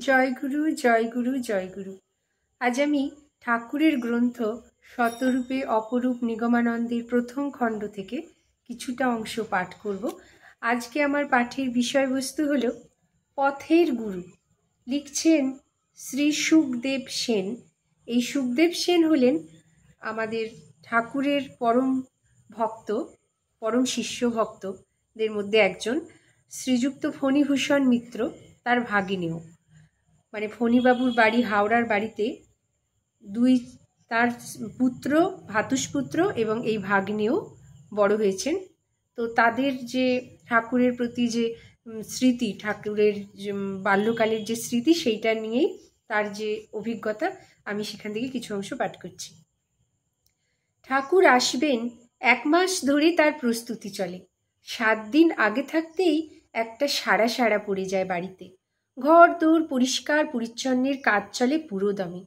জয়গুরু জয়গুরু জয়গুরু। আজ আমি ঠাকুরের গ্রন্থ শতরূপে অপরূপ নিগমানন্দের প্রথম খণ্ড থেকে কিছুটা অংশ পাঠ করব। আজকে আমার পাঠের বিষয়বস্তু হল পথের গুরু। লিখছেন শ্রী সুখদেব সেন। এই সুখদেব সেন হলেন আমাদের ঠাকুরের পরম ভক্ত, পরম শিষ্য ভক্তদের মধ্যে একজন। শ্রীযুক্ত ফণীভূষণ মিত্র তার ভাগিনেও, মানে ফণীবাবুর বাড়ি হাওড়ার বাড়িতে তার পুত্র ভাতুষপুত্র এবং এই ভাগ্নেও বড় হয়েছেন। তো তাদের যে ঠাকুরের প্রতি যে স্মৃতি, ঠাকুরের বাল্যকালের যে স্মৃতি, সেইটা নিয়েই তার যে অভিজ্ঞতা, আমি সেখান থেকে কিছু অংশ পাঠ করছি। ঠাকুর আসবেন 1 মাস ধরে তার প্রস্তুতি চলে। 7 দিন আগে থাকতেই একটা সাড়া সাড়া পড়ে যায় বাড়িতে। ঘর দৌড় পরিষ্কার পরিচ্ছন্নের কাজ চলে পুরোদমে।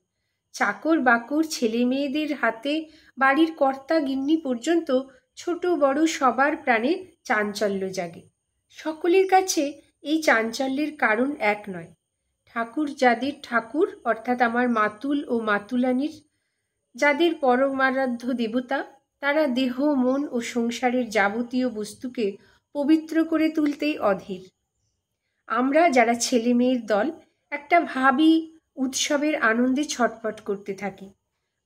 চাকর বাকর ছেলে মেয়েদের হাতে বাড়ির কর্তা গিন্নি পর্যন্ত ছোট বড় সবার প্রাণে চাঞ্চল্য জাগে। সকলের কাছে এই চাঞ্চল্যের কারণ এক নয়। ঠাকুর যাদের ঠাকুর, অর্থাৎ আমার মাতুল ও মাতুলানির যাদের পরমারাধ্য দেবতা, তারা দেহ মন ও সংসারের যাবতীয় বস্তুকে পবিত্র করে তুলতেই অধীর। আমরা যারা ছেলে মেয়ের দল একটা ভাবী উৎসবের আনন্দে ছটফট করতে থাকি,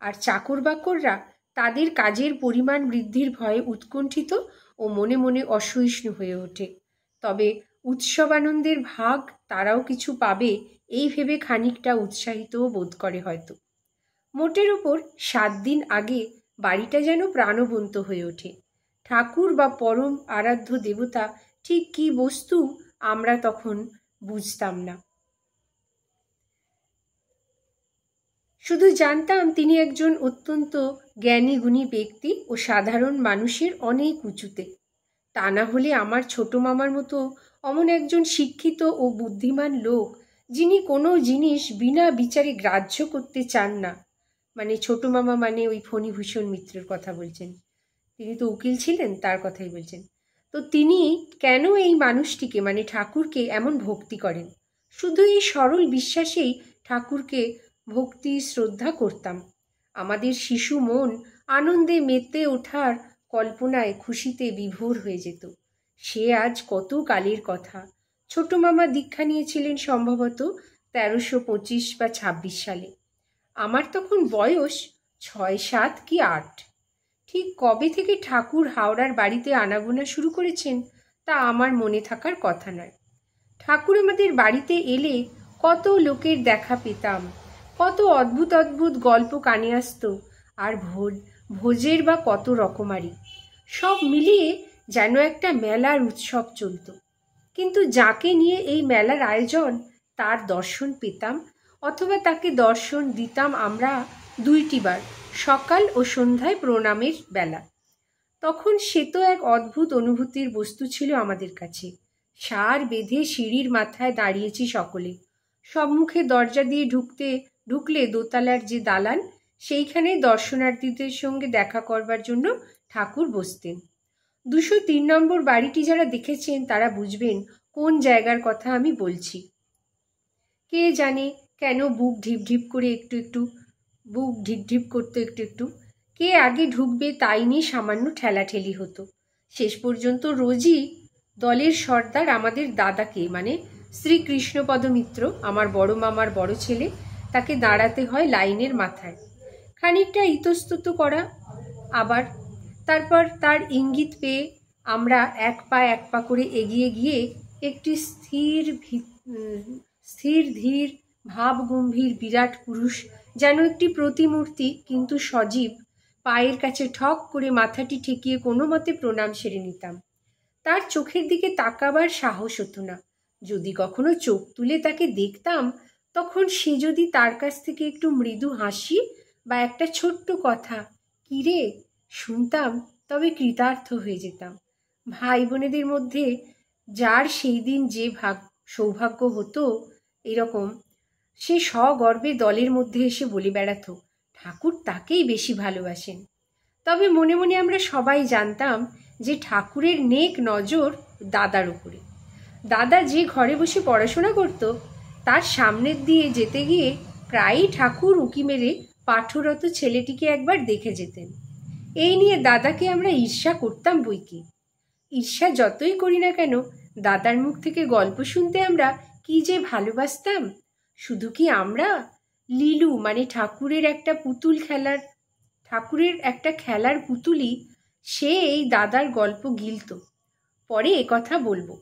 আর চাকর বাকররা তাদের কাজের পরিমাণ বৃদ্ধির ভয়ে উৎকণ্ঠিত ও মনে মনে অসহিষ্ণু হয়ে ওঠে। তবে উৎসব আনন্দের ভাগ তারাও কিছু পাবে এই ভেবে খানিকটা উৎসাহিতও বোধ করে হয়তো। মোটের ওপর 7 দিন আগে বাড়িটা যেন প্রাণবন্ত হয়ে ওঠে। ঠাকুর বা পরম আরাধ্য দেবতা ঠিক কী বস্তু আমরা তখন বুঝতাম না। শুধু জানতাম তিনি একজন অত্যন্ত জ্ঞানী গুণী ব্যক্তি ও সাধারণ মানুষের অনেক উঁচুতে। তা না হলে আমার ছোট মামার মতো অমন একজন শিক্ষিত ও বুদ্ধিমান লোক, যিনি কোনো জিনিস বিনা বিচারে গ্রাহ্য করতে চান না, মানে ছোট মামা মানে ওই ফণীভূষণ মিত্রের কথা বলছেন, তিনি তো উকিল ছিলেন, তার কথাই বলছেন। তো তিনি কেন এই মানুষটিকে, মানে ঠাকুরকে, এমন ভক্তি করেন? শুধু এই সরল বিশ্বাসেই ঠাকুরকে ভক্তি শ্রদ্ধা করতাম। আমাদের শিশু মন আনন্দে মেতে ওঠার কল্পনায় খুশিতে বিভোর হয়ে যেত। সে আজ কত কালের কথা। ছোট মামা দীক্ষা নিয়েছিলেন সম্ভবত 1325 বা 26 সালে। আমার তখন বয়স 6, 7 কি 8। ঠিক কবে থেকে ঠাকুর হাওড়ার বাড়িতে আনাগোনা শুরু করেছেন তা আমার মনে থাকার কথা নয়। ঠাকুর আমাদের বাড়িতে এলে কত লোকের দেখা পেতাম, কত অদ্ভুত অদ্ভুত গল্প কানে আসতো, আর ভোজের বা কত রকমারি। সব মিলিয়ে যেন একটা মেলার উৎসব চলত। কিন্তু যাকে নিয়ে এই মেলার আয়োজন, তার দর্শন পেতাম অথবা তাকে দর্শন দিতাম আমরা 2টি বার, সকাল ও সন্ধ্যায় প্রণামের বেলা। তখন সে তো এক অদ্ভুত অনুভূতির বস্তু ছিল আমাদের কাছে। সার বেঁধে সিঁড়ির মাথায় দাঁড়িয়েছি সকলে। সম্মুখে দরজা দিয়ে ঢুকলে দোতলার যে দালান, সেইখানে দর্শনার্থীদের সঙ্গে দেখা করবার জন্য ঠাকুর বসতেন। 203 নম্বর বাড়িটি যারা দেখেছেন তারা বুঝবেন কোন জায়গার কথা আমি বলছি। কে জানে কেন বুক ঢিপ করতো একটু একটু। কে আগে ঢুকবে তাই নিয়ে সামান্য ঠেলাঠেলি হতো। শেষ পর্যন্ত রোজই দলের সর্দার আমাদের দাদাকে, মানে শ্রীকৃষ্ণপদ মিত্র, আমার বড় মামার বড় ছেলে, তাকে দাঁড়াতে হয় লাইনের মাথায়, খানিকটা ইতস্তত করা। আবার তারপর তার ইঙ্গিত পেয়ে আমরা এক পা করে এগিয়ে গিয়ে একটি স্থির ধীর ভাবগম্ভীর বিরাট পুরুষ, যেন একটি প্রতিমূর্তি কিন্তু সজীব, পায়ের কাছে ঠক করে মাথাটি ঠেকিয়ে কোনো মতে প্রণাম সেরে নিতাম। তার চোখের দিকে তাকাবার সাহস হতো না। যদি কখনো চোখ তুলে তাকে দেখতাম, তখন সে যদি তার কাছ থেকে একটু মৃদু হাসি বা একটা ছোট্ট কথা "কি রে" শুনতাম, তবে কৃতার্থ হয়ে যেতাম। ভাই বোনেদের মধ্যে যার সেই দিন যে সৌভাগ্য হতো এরকম, সে সগর্বে দলের মধ্যে এসে বলে বেড়াতো ঠাকুর তাকেই বেশি ভালোবাসেন। তবে মনে মনে আমরা সবাই জানতাম যে ঠাকুরের নেক নজর দাদার উপরে। দাদা যে ঘরে বসে পড়াশোনা করত, তার সামনের দিয়ে যেতে গিয়ে প্রায়ই ঠাকুর উঁকি মেরে পাঠরত ছেলেটিকে একবার দেখে যেতেন। এই নিয়ে দাদাকে আমরা ঈর্ষা করতাম বইকি। ঈর্ষা যতই করি না কেন, দাদার মুখ থেকে গল্প শুনতে আমরা কি যে ভালোবাসতাম। শুধু কি আমরা, লিলু মানে ঠাকুরের একটা খেলার পুতুলি, সে এই দাদার গল্প গিলত। পরে কথা বলবো।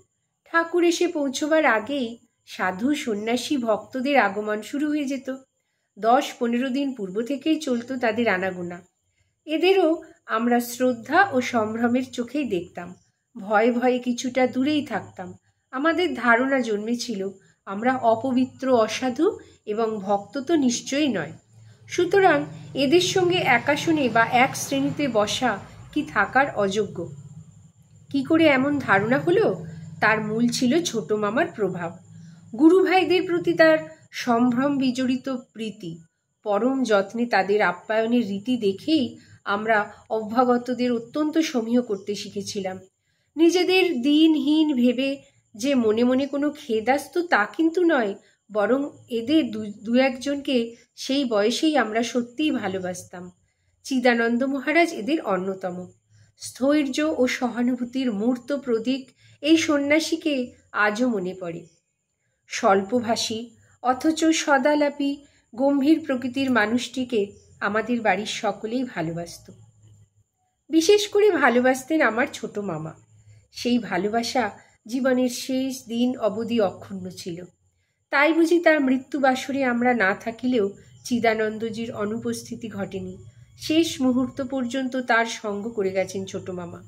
ঠাকুর এসে পৌঁছবার আগেই সাধু সন্ন্যাসী ভক্তদের আগমন শুরু হয়ে যেত। 10-15 দিন পূর্ব থেকেই চলতো তাদের আনাগোনা। এদেরও আমরা শ্রদ্ধা ও সম্ভ্রমের চোখেই দেখতাম। ভয়ে ভয়ে কিছুটা দূরেই থাকতাম। আমাদের ধারণা জন্মেছিল আমরা অপবিত্র, অসাধু এবং ভক্ত তো নিশ্চয়ই নয়। সুতরাং এদের সঙ্গে এক আসনে বা এক শ্রেণীতে বসা কি থাকার অযোগ্য। কি করে এমন ধারণা হলো? তার মূল ছিল ছোট মামার প্রভাব। গুরু ভাইদের প্রতি তার সম্ভ্রম বিজড়িত প্রীতি, পরম যত্নে তাদের আপ্যায়নের রীতি দেখেই আমরা অভ্যাগতদের অত্যন্ত সমীহ করতে শিখেছিলাম। নিজেদের দিনহীন ভেবে যে মনে মনে কোনো খেদ আসত তা কিন্তু নয়, বরং এদের দু একজনকে সেই বয়সেই আমরা সত্যিই ভালোবাসতাম। চিদানন্দ মহারাজ এদের অন্যতম। স্থৈর্য ও সহানুভূতির মূর্ত প্রতীক এই সন্ন্যাসীকে আজও মনে পড়ে। স্বল্পভাষী অথচ সদালাপী গম্ভীর প্রকৃতির মানুষটিকে আমাদের বাড়ির সকলেই ভালোবাসত। বিশেষ করে ভালোবাসতেন আমার ছোট মামা। সেই ভালোবাসা জীবনের শেষ দিন অবধি অক্ষুণ্ণ ছিল। তাই বুঝি তার মৃত্যু বাসরে আমরা না থাকিলেও চিদানন্দজির অনুপস্থিতি ঘটেনি। শেষ মুহূর্ত পর্যন্ত তার সঙ্গ করে গেছেন ছোট মামা।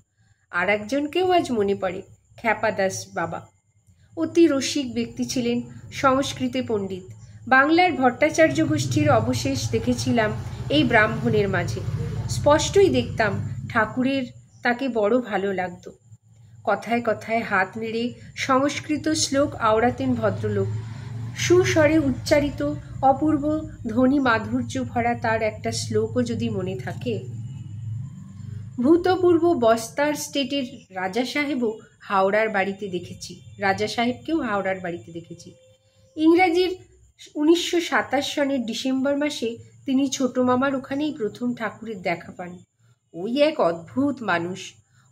আর একজনকেও আজ মনে পড়ে, খ্যাপাদাস বাবা। অতি রসিক ব্যক্তি ছিলেন, সংস্কৃতে পণ্ডিত। বাংলার ভট্টাচার্য গোষ্ঠীর অবশেষ দেখেছিলাম এই ব্রাহ্মণের মাঝে। স্পষ্টই দেখতাম ঠাকুরের তাকে বড় ভালো লাগত। কথায় কথায় হাত নেড়ে সংস্কৃত শ্লোক আওড়াতেন ভদ্রলোক। সুস্বরে উচ্চারিত অপূর্ব ধ্বনি মাধুর্য ভরা তার একটা শ্লোকও যদি মনে থাকে। ভূতপূর্ব বস্তার স্টেটের রাজা সাহেবকেও হাওড়ার বাড়িতে দেখেছি। ইংরাজির 1927 সনের ডিসেম্বর মাসে তিনি ছোট মামার ওখানেই প্রথম ঠাকুরের দেখা পান। ওই এক অদ্ভুত মানুষ,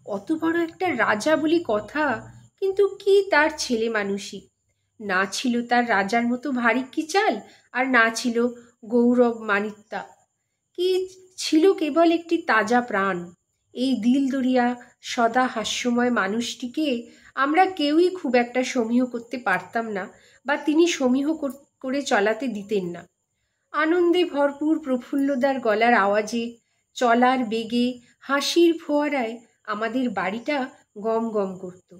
অত বড় একটা রাজা বলি কথা, কিন্তু কি তার ছেলে মানুষই। না ছিল তার রাজার মতো ভারী কি চাল, আর না ছিল গৌরব মানিত্যা। কি ছিল কেবল একটি তাজা প্রাণ। এই দিলদরিয়া সদা হাস্যময় মানুষটিকে আমরা কেউই খুব একটা সমীহ করতে পারতাম না, বা তিনি সমীহ করে চলাতে দিতেন না। আনন্দে ভরপুর প্রফুল্লদার গলার আওয়াজে, চলার বেগে, হাসির ফোয়ারায় আমাদের বাড়িটা গম গম করত।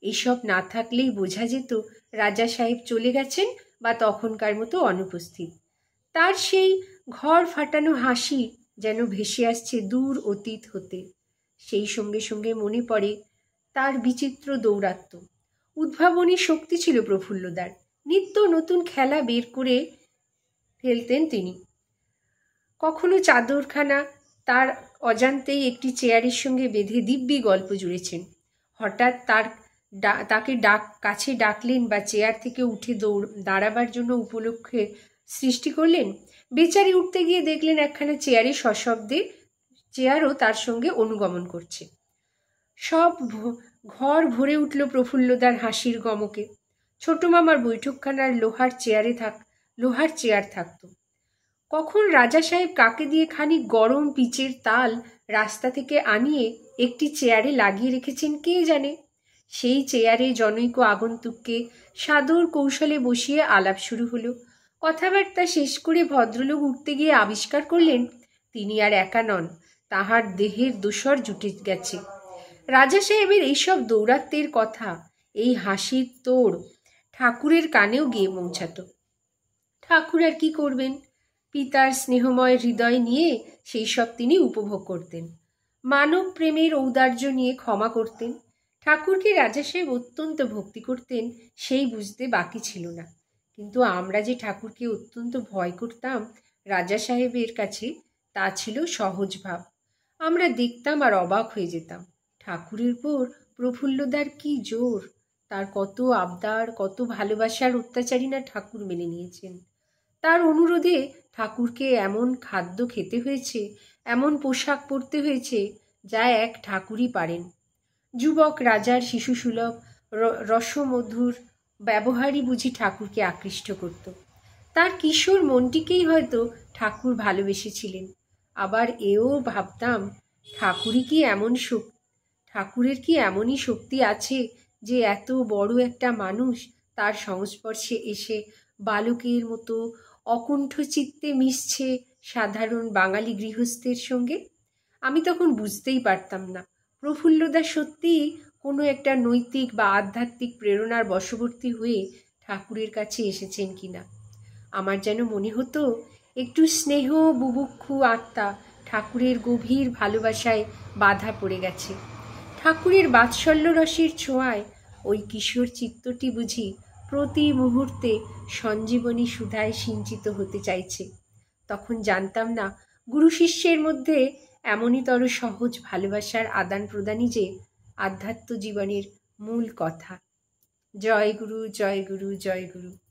এসব না থাকলেই বোঝা যেত রাজা সাহেব চলে গেছেন বা তখনকার মতো অনুপস্থিত। তার সেই ঘর ফাটানো হাসি যেন ভেসে আসছে দূর অতীত হতে। সেই সঙ্গে সঙ্গে মনে পড়ে তার বিচিত্র দৌরাত্ম্য। উদ্ভাবনী শক্তি ছিল প্রফুল্লদার। নিত্য নতুন খেলা বের করে ফেলতেন তিনি। কখনো চাদরখানা তার অজান্তেই একটি চেয়ারের সঙ্গে বেঁধে দিব্যি গল্প জুড়েছেন। হঠাৎ তাকে কাছে ডাকলেন বা চেয়ার থেকে উঠে দাঁড়াবার জন্য উপলক্ষে সৃষ্টি করলেন। বেচারি উঠতে গিয়ে দেখলেন একখানা চেয়ারে সশব্দে চেয়ারও তার সঙ্গে অনুগমন করছে। সব ঘর ভরে উঠল প্রফুল্লদার হাসির গমকে। ছোট মামার বৈঠকখানার লোহার চেয়ার থাকত। কখন রাজা সাহেব কাকে দিয়ে খানিক গরম পিচের তাল রাস্তা থেকে আনিয়ে একটি চেয়ারে লাগিয়ে রেখেছেন কে জানে। সেই চেয়ারে জনৈক আগন্তুককে সাদর কৌশলে বসিয়ে আলাপ শুরু হলো। কথাবার্তা শেষ করে ভদ্রলোক উঠতে গিয়ে আবিষ্কার করলেন তিনি আর একা নন, তাহার দেহের দোসর জুটে গেছে। রাজা সাহেবের এইসব দৌরাত্ম্যের কথা, এই হাসির তোড় ঠাকুরের কানেও গিয়ে পৌঁছাত। ঠাকুর আর কি করবেন? পিতার স্নেহময় হৃদয় নিয়ে সেই সব তিনি উপভোগ করতেন। মানব প্রেমের ঔদার্য নিয়ে ক্ষমা করতেন। ঠাকুরকে রাজা সাহেব অত্যন্ত ভক্তি করতেন সেই বুঝতে বাকি ছিল না। কিন্তু আমরা যে ঠাকুরকে অত্যন্ত ভয় করতাম রাজা সাহেবের কাছে, তা ছিল সহজ ভাব। আমরা দেখতাম আর অবাক হয়ে যেতাম ঠাকুরের উপর প্রফুল্লদার কি জোর। তার কত আবদার, কত ভালোবাসার অত্যাচারী না ঠাকুর মেনে নিয়েছেন। তার অনুরোধে ঠাকুরকে এমন খাদ্য খেতে হয়েছে, এমন পোশাক পরতে হয়েছে যা এক ঠাকুরই পারেন। যুবক রাজার শিশুসুলভ রসমধুর ব্যবহারই বুঝি ঠাকুরকে আকৃষ্ট করত। তার কিশোর মনটিকেই হয়তো ঠাকুর ভালোবেসেছিলেন। আবার এও ভাবতাম, ঠাকুরের কি এমনই শক্তি আছে যে এত বড় একটা মানুষ তার সংস্পর্শে এসে বালকের মতো অকুণ্ঠ চিত্তে মিশছে সাধারণ বাঙালি গৃহস্থের সঙ্গে? আমি তখন বুঝতেই পারতাম না প্রফুল্লদা সত্যিই কোনো একটা নৈতিক বা আধ্যাত্মিক প্রেরণার বশবর্তী হয়ে ঠাকুরের কাছে এসেছেন কিনা। আমার যেন মনে হতো একটু স্নেহ বুভুক্ষু আত্মা ঠাকুরের গভীর ভালোবাসায় বাধা পড়ে গেছে। ঠাকুরের বাৎসল্য রসের ছোঁয়ায় ওই কিশোর চিত্তটি বুঝি প্রতি মুহূর্তে সঞ্জীবনী সুধায় সিঞ্চিত হতে চাইছে। তখন জানতাম না গুরু শিষ্যের মধ্যে এমনইতর সহজ ভালোবাসার আদান প্রদানই যে আধ্যাত্ম জীবনের মূল কথা। জয় গুরু, জয় গুরু, জয় গুরু।